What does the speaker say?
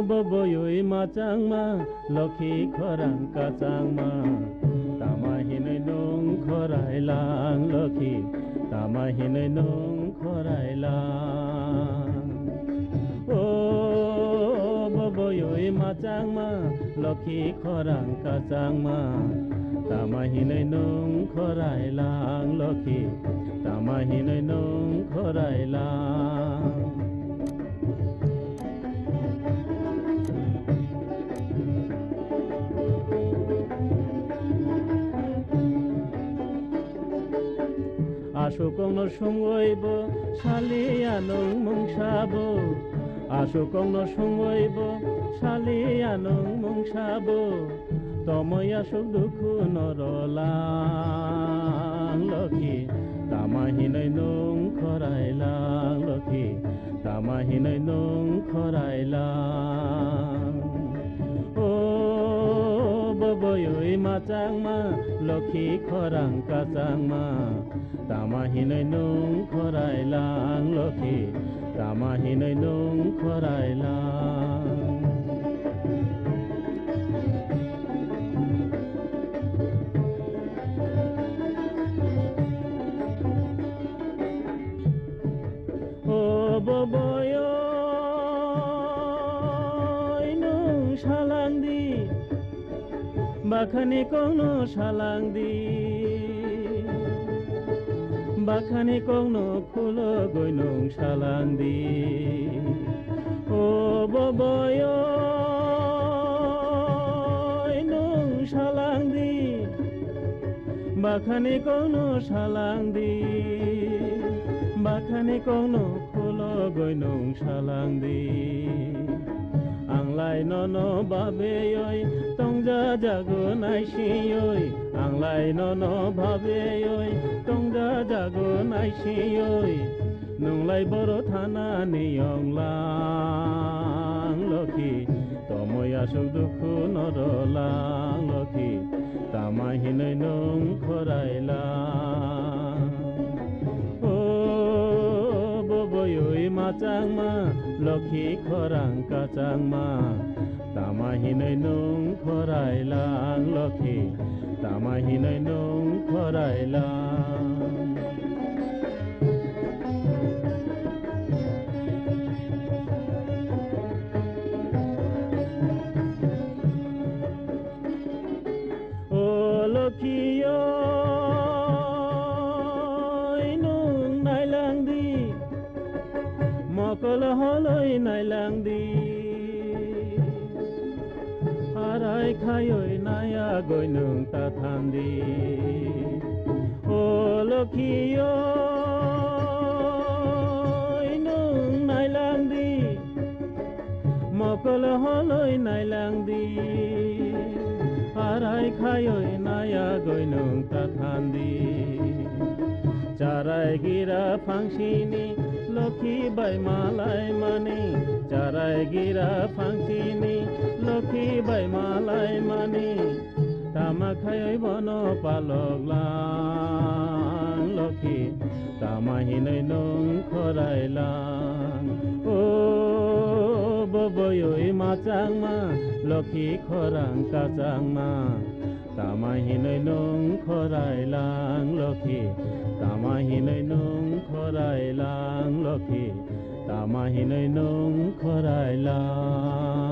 Boboyoi machangma lokhi khorang kachangma tama hinai nong khorai lang lokhi tama hinai nong khorai lang o boboyoi machangma lokhi khorang kachangma tama hinai nong khorai lang lokhi tama hinai nong khorai lang Asukong no sungoibo salianong mungsabo Asukong no sungoibo salianong mungsabo Tomoy asuk dukhu norolang lokhi tama hinai nong khorai lang lokhi tama hinai nong khorai lang boboyoi machangma lokhi khorang kachangma tama hinai nong khorai lang lokhi tama hinai nong khorai lang o boboyoi nong salang di Bakhani kono salang di Bakhani kono khulo goinong salang di O boboyoi nong salang di Bakhani kono salang di Bakhani kono khulo goinong salang di Anglai nono babeyoi tongja jago naisiyoi Anglai nono babeyoi tongja jago naisiyoi Nunglai boro thana niyonglang lokhi Tomoy asuk dukhu norolang lokhi Tama hinai nong khorai lang boboyoi machangma lokhi khorang kachangma tama hinai nong khorai lang lokhi tama hinai nong khorai lang o lokhiyo Mokol holoi nailang di Arai khayoi naya goinung tatham di O lokhiyoi nung nailang di Mokol holoi nailang di Arai khayoi naya goinung tatham di Charai gira fangsini Lokhi bai malai mani charai gira fangsini Lokhi bai malai mani tama khayoi bono palok lang Lokhi tama hinai nong khorai lang o boboyoi machangma Lokhi khorang kachangma tama hinai nong khorai lang Lokhi tama hinai nong khorai lang Lokhi tama hinai nong khorai lang